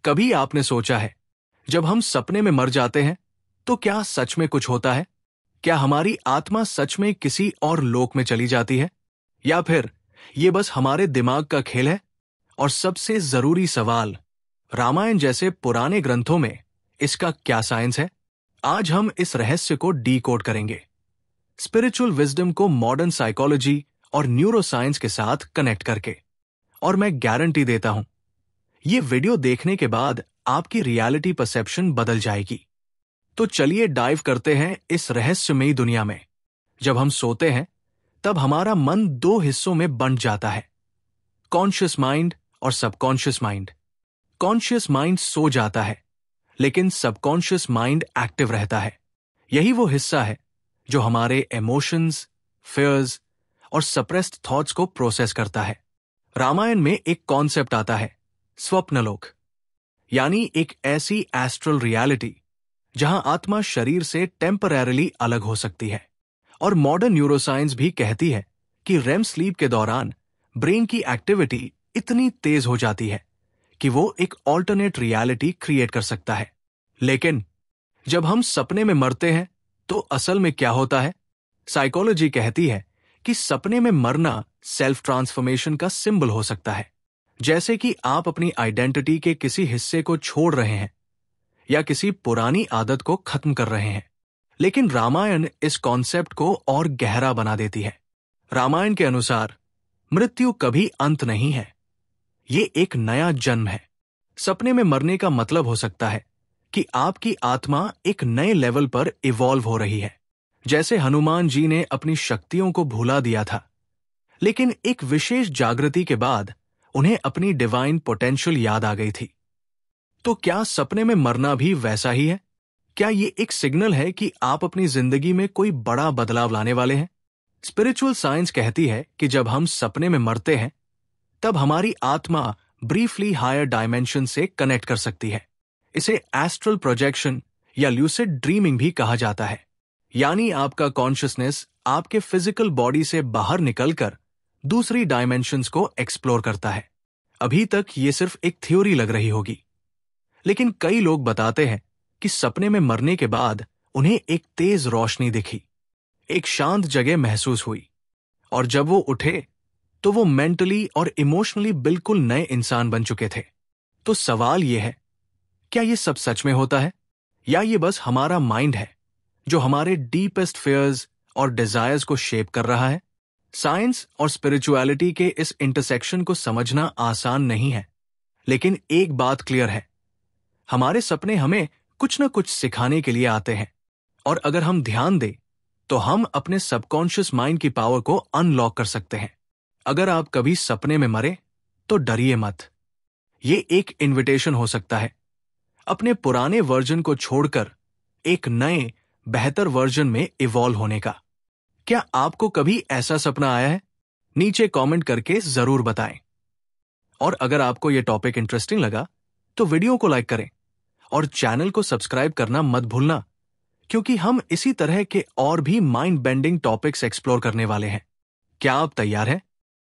कभी आपने सोचा है, जब हम सपने में मर जाते हैं तो क्या सच में कुछ होता है? क्या हमारी आत्मा सच में किसी और लोक में चली जाती है, या फिर ये बस हमारे दिमाग का खेल है? और सबसे जरूरी सवाल, रामायण जैसे पुराने ग्रंथों में इसका क्या साइंस है? आज हम इस रहस्य को डीकोड करेंगे, स्पिरिचुअल विजडम को मॉडर्न साइकोलॉजी और न्यूरोसाइंस के साथ कनेक्ट करके। और मैं गारंटी देता हूं, ये वीडियो देखने के बाद आपकी रियलिटी परसेप्शन बदल जाएगी। तो चलिए डाइव करते हैं इस रहस्यमयी दुनिया में। जब हम सोते हैं तब हमारा मन दो हिस्सों में बंट जाता है, कॉन्शियस माइंड और subconscious mind. Conscious mind so जाता है, लेकिन सबकॉन्शियस माइंड एक्टिव रहता है। यही वो हिस्सा है जो हमारे इमोशंस, फियर्स और सप्रेस्ड थॉट्स को प्रोसेस करता है। रामायण में एक कॉन्सेप्ट आता है, स्वप्नलोक, यानी एक ऐसी एस्ट्रल रियलिटी जहां आत्मा शरीर से टेम्परेरीली अलग हो सकती है। और मॉडर्न न्यूरोसाइंस भी कहती है कि रेम स्लीप के दौरान ब्रेन की एक्टिविटी इतनी तेज हो जाती है कि वो एक ऑल्टरनेट रियलिटी क्रिएट कर सकता है। लेकिन जब हम सपने में मरते हैं तो असल में क्या होता है? साइकोलॉजी कहती है कि सपने में मरना सेल्फ ट्रांसफॉर्मेशन का सिंबल हो सकता है, जैसे कि आप अपनी आइडेंटिटी के किसी हिस्से को छोड़ रहे हैं या किसी पुरानी आदत को खत्म कर रहे हैं। लेकिन रामायण इस कॉन्सेप्ट को और गहरा बना देती है। रामायण के अनुसार मृत्यु कभी अंत नहीं है, ये एक नया जन्म है। सपने में मरने का मतलब हो सकता है कि आपकी आत्मा एक नए लेवल पर इवॉल्व हो रही है, जैसे हनुमान जी ने अपनी शक्तियों को भुला दिया था, लेकिन एक विशेष जागृति के बाद उन्हें अपनी डिवाइन पोटेंशियल याद आ गई थी। तो क्या सपने में मरना भी वैसा ही है? क्या ये एक सिग्नल है कि आप अपनी जिंदगी में कोई बड़ा बदलाव लाने वाले हैं? स्पिरिचुअल साइंस कहती है कि जब हम सपने में मरते हैं तब हमारी आत्मा ब्रीफली हायर डायमेंशन से कनेक्ट कर सकती है। इसे एस्ट्रल प्रोजेक्शन या ल्यूसिड ड्रीमिंग भी कहा जाता है, यानी आपका कॉन्शियसनेस आपके फिजिकल बॉडी से बाहर निकलकर दूसरी डायमेंशंस को एक्सप्लोर करता है। अभी तक ये सिर्फ एक थ्योरी लग रही होगी, लेकिन कई लोग बताते हैं कि सपने में मरने के बाद उन्हें एक तेज रोशनी दिखी, एक शांत जगह महसूस हुई, और जब वो उठे तो वो मेंटली और इमोशनली बिल्कुल नए इंसान बन चुके थे। तो सवाल ये है, क्या ये सब सच में होता है, या ये बस हमारा माइंड है जो हमारे डीपेस्ट फियर्स और डिजायर्स को शेप कर रहा है? साइंस और स्पिरिचुअलिटी के इस इंटरसेक्शन को समझना आसान नहीं है, लेकिन एक बात क्लियर है, हमारे सपने हमें कुछ न कुछ सिखाने के लिए आते हैं, और अगर हम ध्यान दें तो हम अपने सबकॉन्शियस माइंड की पावर को अनलॉक कर सकते हैं। अगर आप कभी सपने में मरे तो डरिए मत, ये एक इनविटेशन हो सकता है अपने पुराने वर्जन को छोड़कर एक नए बेहतर वर्जन में इवॉल्व होने का। क्या आपको कभी ऐसा सपना आया है? नीचे कमेंट करके जरूर बताएं। और अगर आपको यह टॉपिक इंटरेस्टिंग लगा तो वीडियो को लाइक करें और चैनल को सब्सक्राइब करना मत भूलना, क्योंकि हम इसी तरह के और भी माइंड बेंडिंग टॉपिक्स एक्सप्लोर करने वाले हैं। क्या आप तैयार हैं?